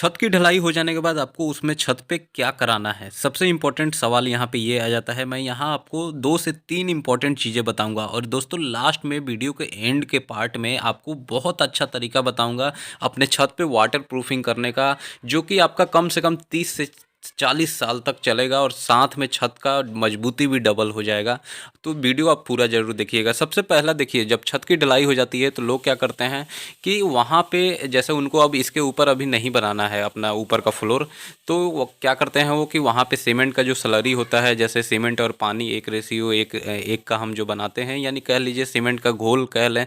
छत की ढलाई हो जाने के बाद आपको उसमें छत पे क्या कराना है? सबसे इम्पोर्टेंट सवाल यहाँ पे ये आ जाता है। मैं यहाँ आपको 2 से 3 इम्पोर्टेंट चीज़ें बताऊँगा और दोस्तों लास्ट में वीडियो के एंड के पार्ट में आपको बहुत अच्छा तरीका बताऊँगा अपने छत पे वाटर प्रूफिंग करने का, जो कि आपका कम से कम 30 से 40 साल तक चलेगा और साथ में छत का मजबूती भी डबल हो जाएगा। तो वीडियो आप पूरा ज़रूर देखिएगा। सबसे पहला देखिए, जब छत की ढलाई हो जाती है तो लोग क्या करते हैं कि वहाँ पे जैसे उनको अब इसके ऊपर अभी नहीं बनाना है अपना ऊपर का फ्लोर, तो वो क्या करते हैं वो कि वहाँ पे सीमेंट का जो स्लरी होता है, जैसे सीमेंट और पानी एक रेशियो एक एक का हम जो बनाते हैं, यानी कह लीजिए सीमेंट का घोल कह लें,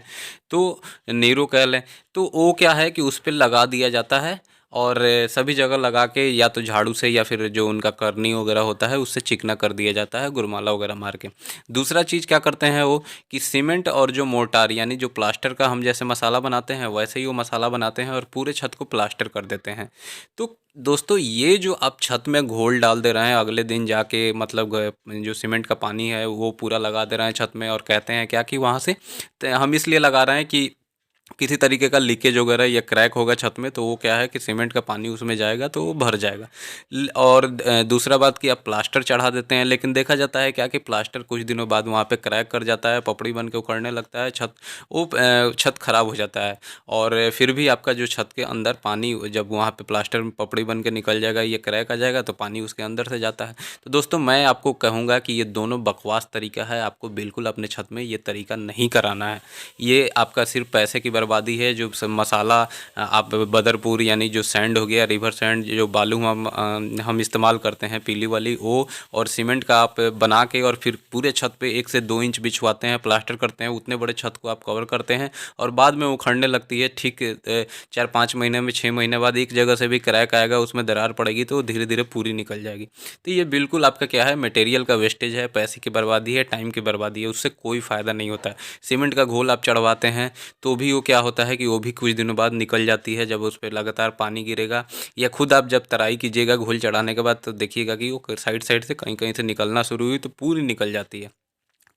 तो नीरो कह लें, तो वो क्या है कि उस पे लगा दिया जाता है और सभी जगह लगा के या तो झाड़ू से या फिर जो उनका करनी वगैरह होता है उससे चिकना कर दिया जाता है, गुरमाला वगैरह मार के। दूसरा चीज़ क्या करते हैं वो कि सीमेंट और जो मोर्टार यानी जो प्लास्टर का हम जैसे मसाला बनाते हैं वैसे ही वो मसाला बनाते हैं और पूरे छत को प्लास्टर कर देते हैं। तो दोस्तों ये जो आप छत में घोल डाल दे रहे हैं, अगले दिन जाके मतलब जो सीमेंट का पानी है वो पूरा लगा दे रहे हैं छत में और कहते हैं क्या कि वहाँ से हम इसलिए लगा रहे हैं कि किसी तरीके का लीकेज वगैरह या क्रैक होगा छत में, तो वो क्या है कि सीमेंट का पानी उसमें जाएगा तो वो भर जाएगा। और दूसरा बात कि आप प्लास्टर चढ़ा देते हैं, लेकिन देखा जाता है क्या कि प्लास्टर कुछ दिनों बाद वहाँ पे क्रैक कर जाता है, पपड़ी बन के उखड़ने लगता है, छत खराब हो जाता है। और फिर भी आपका जो छत के अंदर पानी जब वहाँ पे प्लास्टर में पपड़ी बन के निकल जाएगा, ये क्रैक आ जाएगा तो पानी उसके अंदर से जाता है। तो दोस्तों मैं आपको कहूँगा कि ये दोनों बकवास तरीका है, आपको बिल्कुल अपने छत में ये तरीका नहीं कराना है। ये आपका सिर्फ पैसे की बर्बादी है। जो मसाला आप बदरपुर यानी जो सैंड हो गया, रिवर सैंड, जो बालू हम इस्तेमाल करते हैं पीली वाली, वो और सीमेंट का आप बना के और फिर पूरे छत पे 1 से 2 इंच बिछवाते हैं, प्लास्टर करते हैं, उतने बड़े छत को आप कवर करते हैं और बाद में उखड़ने लगती है। ठीक 4-5 महीने में 6 महीने बाद एक जगह से भी क्रैक आएगा, उसमें दरार पड़ेगी तो धीरे धीरे पूरी निकल जाएगी। तो ये बिल्कुल आपका क्या है, मटेरियल का वेस्टेज है, पैसे की बर्बादी है, टाइम की बर्बादी है, उससे कोई फ़ायदा नहीं होता है। सीमेंट का घोल आप चढ़वाते हैं तो भी वो क्या होता है कि वो भी कुछ दिनों बाद निकल जाती है, जब उस पे लगातार पानी गिरेगा या खुद आप जब तराई कीजिएगा घोल चढ़ाने के बाद, तो देखिएगा कि वो साइड साइड से कहीं कहीं से निकलना शुरू हुई तो पूरी निकल जाती है।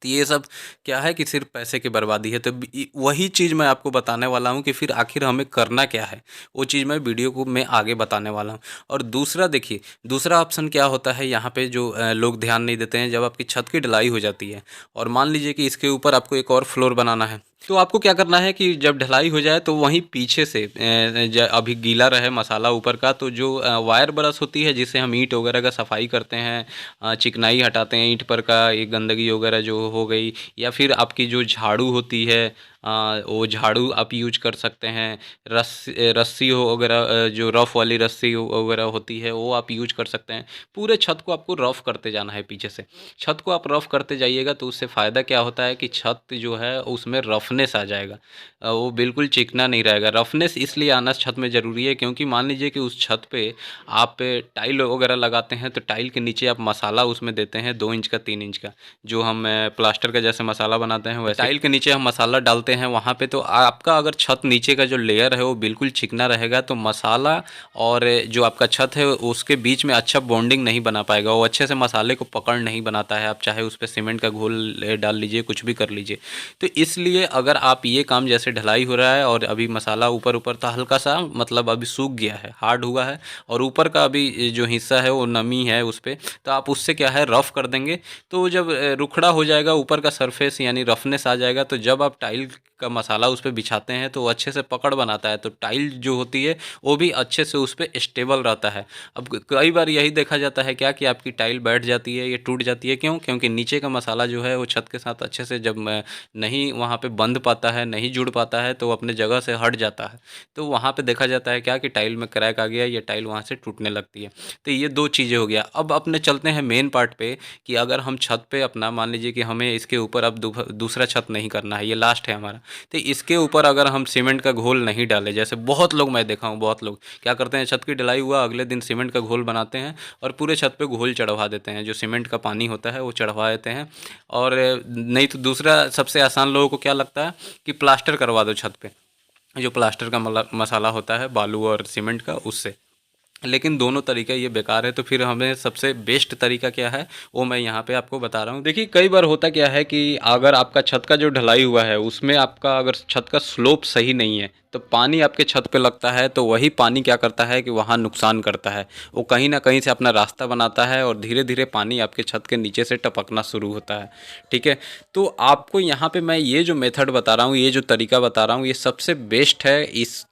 तो ये सब क्या है कि सिर्फ पैसे की बर्बादी है। तो वही चीज़ मैं आपको बताने वाला हूँ कि फिर आखिर हमें करना क्या है, वो चीज़ मैं वीडियो को मैं आगे बताने वाला हूँ। और दूसरा देखिए, दूसरा ऑप्शन क्या होता है यहाँ पे जो लोग ध्यान नहीं देते हैं, जब आपकी छत की ढलाई हो जाती है और मान लीजिए कि इसके ऊपर आपको एक और फ्लोर बनाना है, तो आपको क्या करना है कि जब ढलाई हो जाए तो वहीं पीछे से अभी गीला रहे मसाला ऊपर का, तो जो वायर ब्रश होती है जिससे हम ईंट वगैरह का सफाई करते हैं, चिकनाई हटाते हैं ईंट पर का, ये गंदगी वगैरह जो हो गई, या फिर आपकी जो झाड़ू होती है, वो झाड़ू आप यूज कर सकते हैं। रस्सी हो वगैरह, जो रफ़ वाली रस्सी वगैरह होती है वो आप यूज कर सकते हैं। पूरे छत को आपको रफ़ करते जाना है पीछे से। छत को आप रफ़ करते जाइएगा तो उससे फ़ायदा क्या होता है कि छत जो है उसमें रफनेस आ जाएगा, वो बिल्कुल चिकना नहीं रहेगा। रफनेस इसलिए आना छत में ज़रूरी है क्योंकि मान लीजिए कि उस छत पे आप टाइल वगैरह लगाते हैं तो टाइल के नीचे आप मसाला उसमें देते हैं 2 इंच का 3 इंच का, जो हम प्लास्टर का जैसे मसाला बनाते हैं वैसे टाइल के नीचे हम मसाला डालते हैं वहाँ पे। तो आपका अगर छत नीचे का जो लेयर है वो बिल्कुल चिकना रहेगा तो मसाला और जो आपका छत है उसके बीच में अच्छा बॉन्डिंग नहीं बना पाएगा, वो अच्छे से मसाले को पकड़ नहीं बनाता है। आप चाहे उस पर सीमेंट का घोल डाल लीजिए, कुछ भी कर लीजिए। तो इसलिए अगर आप ये काम, जैसे ढलाई हो रहा है और अभी मसाला ऊपर ऊपर था हल्का सा, मतलब अभी सूख गया है, हार्ड हुआ है, और ऊपर का अभी जो हिस्सा है वो नमी है उस पर, तो आप उससे क्या है रफ़ कर देंगे, तो जब रुखड़ा हो जाएगा ऊपर का सरफेस यानी रफनेस आ जाएगा, तो जब आप टाइल का मसाला उस पर बिछाते हैं तो वो अच्छे से पकड़ बनाता है, तो टाइल जो होती है वो भी अच्छे से उस पर स्टेबल रहता है। अब कई बार यही देखा जाता है क्या कि आपकी टाइल बैठ जाती है, ये टूट जाती है, क्यों? क्योंकि नीचे का मसाला जो है वो छत के साथ अच्छे से जब नहीं वहाँ पे बंध पाता है, नहीं जुड़ पाता है, तो वो अपने जगह से हट जाता है। तो वहाँ पे देखा जाता है क्या कि टाइल में क्रैक आ गया, ये टाइल वहाँ से टूटने लगती है। तो ये 2 चीज़ें हो गया। अब अपने चलते हैं मेन पार्ट पे कि अगर हम छत पे अपना मान लीजिए कि हमें इसके ऊपर अब दूसरा छत नहीं करना है, ये लास्ट है हमारा। तो इसके ऊपर अगर हम सीमेंट का घोल नहीं डालें, जैसे बहुत लोग, मैं देखा हूँ बहुत लोग क्या करते हैं, छत की ढलाई हुआ अगले दिन सीमेंट का घोल बनाते हैं और पूरे छत पे घोल चढ़वा देते हैं, जो सीमेंट का पानी होता है वो चढ़वा देते हैं। और नहीं तो दूसरा सबसे आसान लोगों को क्या लगता है कि प्लास्टर करवा दो छत पे, जो प्लास्टर का मसाला होता है बालू और सीमेंट का, उससे। लेकिन दोनों तरीका ये बेकार है, तो फिर हमें सबसे बेस्ट तरीका क्या है वो मैं यहाँ पे आपको बता रहा हूँ। देखिए कई बार होता क्या है कि अगर आपका छत का जो ढलाई हुआ है उसमें आपका अगर छत का स्लोप सही नहीं है तो पानी आपके छत पे लगता है तो वही पानी क्या करता है कि वहाँ नुकसान करता है, वो कहीं ना कहीं से अपना रास्ता बनाता है और धीरे धीरे पानी आपके छत के नीचे से टपकना शुरू होता है। ठीक है, तो आपको यहाँ पे मैं ये जो मेथड बता रहा हूँ, ये जो तरीका बता रहा हूँ, ये सबसे बेस्ट है।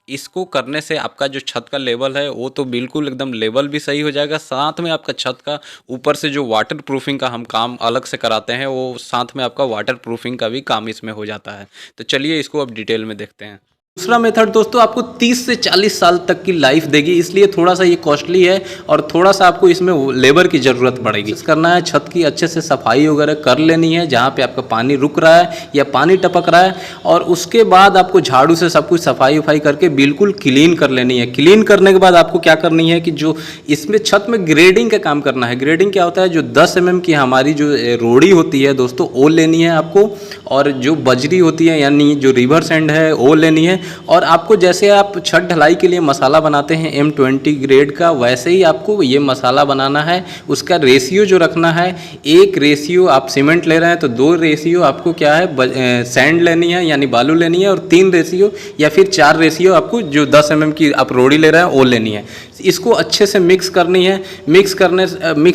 इसको करने से आपका जो छत का लेवल है वो तो बिल्कुल एकदम लेवल भी सही हो जाएगा, साथ में आपका छत का ऊपर से जो वाटर प्रूफिंग का हम काम अलग से कराते हैं, वो साथ में आपका वाटर प्रूफिंग का भी काम इसमें हो जाता है। तो चलिए इसको अब डिटेल में देखते हैं। दूसरा मेथड दोस्तों आपको 30 से 40 साल तक की लाइफ देगी, इसलिए थोड़ा सा ये कॉस्टली है और थोड़ा सा आपको इसमें लेबर की ज़रूरत पड़ेगी। करना है, छत की अच्छे से सफाई वगैरह कर लेनी है जहाँ पे आपका पानी रुक रहा है या पानी टपक रहा है, और उसके बाद आपको झाड़ू से सब कुछ सफाई वफाई करके बिल्कुल क्लीन कर लेनी है। क्लीन करने के बाद आपको क्या करनी है कि जो इसमें छत में ग्रेडिंग का काम करना है। ग्रेडिंग क्या होता है, जो 10 mm की हमारी जो रोड़ी होती है दोस्तों वो लेनी है आपको, और जो बजरी होती है यानी जो रिवर सैंड है वो लेनी है। और आपको जैसे आप छत ढलाई के लिए मसाला बनाते हैं M20 ग्रेड का, वैसे ही आपको ये मसाला बनाना है। उसका रेशियो जो रखना है, 1 रेशियो आप सीमेंट ले रहे हैं तो 2 रेशियो आपको क्या है सैंड लेनी है यानी बालू लेनी है, और 3 रेशियो या फिर 4 रेशियो आपको जो 10 mm की आप रोड़ी ले रहे हैं वो लेनी है। इसको अच्छे से मिक्स करनी है। मिक्स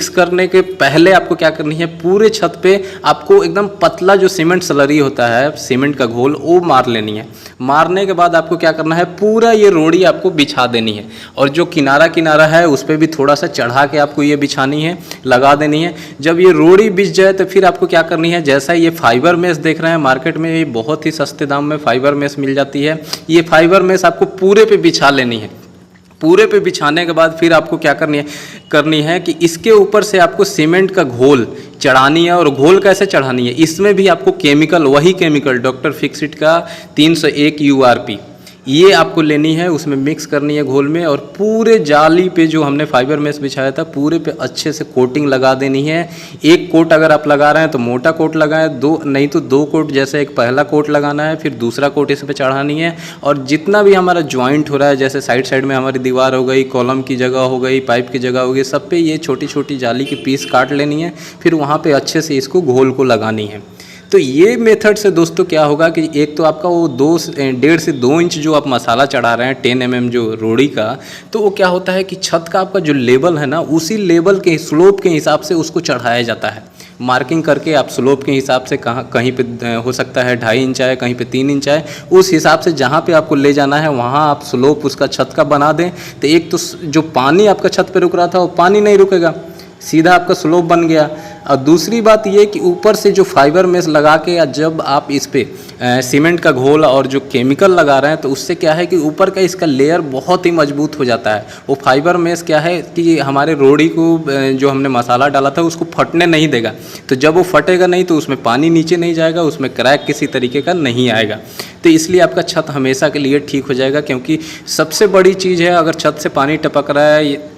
करने के पहले आपको क्या करनी है, पूरे छत पे आपको एकदम पतला जो सीमेंट स्लरी होता है, सीमेंट का घोल, वो मार लेनी है। मारने के बाद आपको क्या करना है, पूरा ये रोड़ी आपको बिछा देनी है, और जो किनारा किनारा है उस पर भी थोड़ा सा चढ़ा के आपको ये बिछानी है, लगा देनी है। जब ये रोड़ी बिछ जाए तो फिर आपको क्या करनी है, जैसा ये फाइबर मेश देख रहे हैं मार्केट में, ये बहुत ही सस्ते दाम में फाइबर मेश मिल जाती है। ये फाइबर मेश आपको पूरे पे बिछा लेनी है। पूरे पे बिछाने के बाद फिर आपको क्या करनी है कि इसके ऊपर से आपको सीमेंट का घोल चढ़ानी है। और घोल कैसे चढ़ानी है, इसमें भी आपको केमिकल, वही केमिकल डॉक्टर फिक्सिट का 301 URP ये आपको लेनी है, उसमें मिक्स करनी है घोल में, और पूरे जाली पे जो हमने फाइबर मेश बिछाया था पूरे पे अच्छे से कोटिंग लगा देनी है। 1 कोट अगर आप लगा रहे हैं तो मोटा कोट लगाएं, 2 नहीं तो 2 कोट, जैसे एक पहला कोट लगाना है फिर दूसरा कोट इस पे चढ़ानी है। और जितना भी हमारा ज्वाइंट हो रहा है, जैसे साइड में हमारी दीवार हो गई, कॉलम की जगह हो गई, पाइप की जगह हो गई, सब पे ये छोटी छोटी जाली की पीस काट लेनी है, फिर वहाँ पर अच्छे से इसको घोल को लगानी है। तो ये मेथड से दोस्तों क्या होगा कि एक तो आपका वो 1.5 से 2 इंच जो आप मसाला चढ़ा रहे हैं 10 mm जो रोड़ी का, तो वो क्या होता है कि छत का आपका जो लेवल है ना, उसी लेवल के स्लोप के हिसाब से उसको चढ़ाया जाता है। मार्किंग करके आप स्लोप के हिसाब से कहीं पे हो सकता है 2.5 इंच आए, कहीं पे 3 इंच आए, उस हिसाब से जहाँ पे आपको ले जाना है वहाँ आप स्लोप उसका छत का बना दें। तो एक तो जो पानी आपका छत पे रुक रहा था वो पानी नहीं रुकेगा, सीधा आपका स्लोप बन गया। और दूसरी बात ये कि ऊपर से जो फाइबर मेश लगा के, या जब आप इस पे सीमेंट का घोल और जो केमिकल लगा रहे हैं, तो उससे क्या है कि ऊपर का इसका लेयर बहुत ही मजबूत हो जाता है। वो फाइबर मेश क्या है कि हमारे रोड़ी को जो हमने मसाला डाला था उसको फटने नहीं देगा। तो जब वो फटेगा नहीं तो उसमें पानी नीचे नहीं जाएगा, उसमें क्रैक किसी तरीके का नहीं आएगा। तो इसलिए आपका छत हमेशा के लिए ठीक हो जाएगा। क्योंकि सबसे बड़ी चीज़ है, अगर छत से पानी टपक रहा है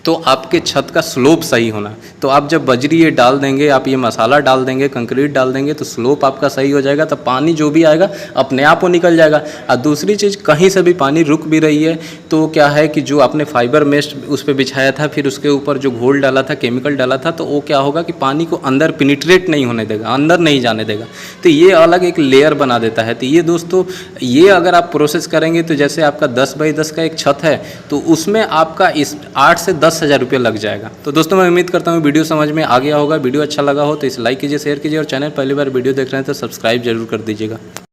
तो आपके छत का स्लोप सही होना। तो आप जब बजरी ये डाल देंगे, आप ये मसाला डाल देंगे, कंक्रीट डाल देंगे, तो स्लोप आपका सही हो जाएगा। तो पानी जो भी आएगा अपने आप वो निकल जाएगा। और दूसरी चीज़, कहीं से भी पानी रुक भी रही है तो क्या है कि जो आपने फाइबर मेश उस पर बिछाया था, फिर उसके ऊपर जो घोल डाला था, केमिकल डाला था, तो वो क्या होगा कि पानी को अंदर पेनिट्रेट नहीं होने देगा, अंदर नहीं जाने देगा। तो ये अलग एक लेयर बना देता है। तो ये दोस्तों, ये अगर आप प्रोसेस करेंगे तो जैसे आपका 10 बाई 10 का एक छत है, तो उसमें आपका इस 8 से 10,000 रुपये लग जाएगा। तो दोस्तों मैं उम्मीद करता हूँ वीडियो समझ में आ गया होगा। वीडियो अच्छा लगा हो तो इसे लाइक कीजिए, शेयर कीजिए, और चैनल पहली बार वीडियो देख रहे हैं तो सब्सक्राइब जरूर कर दीजिएगा।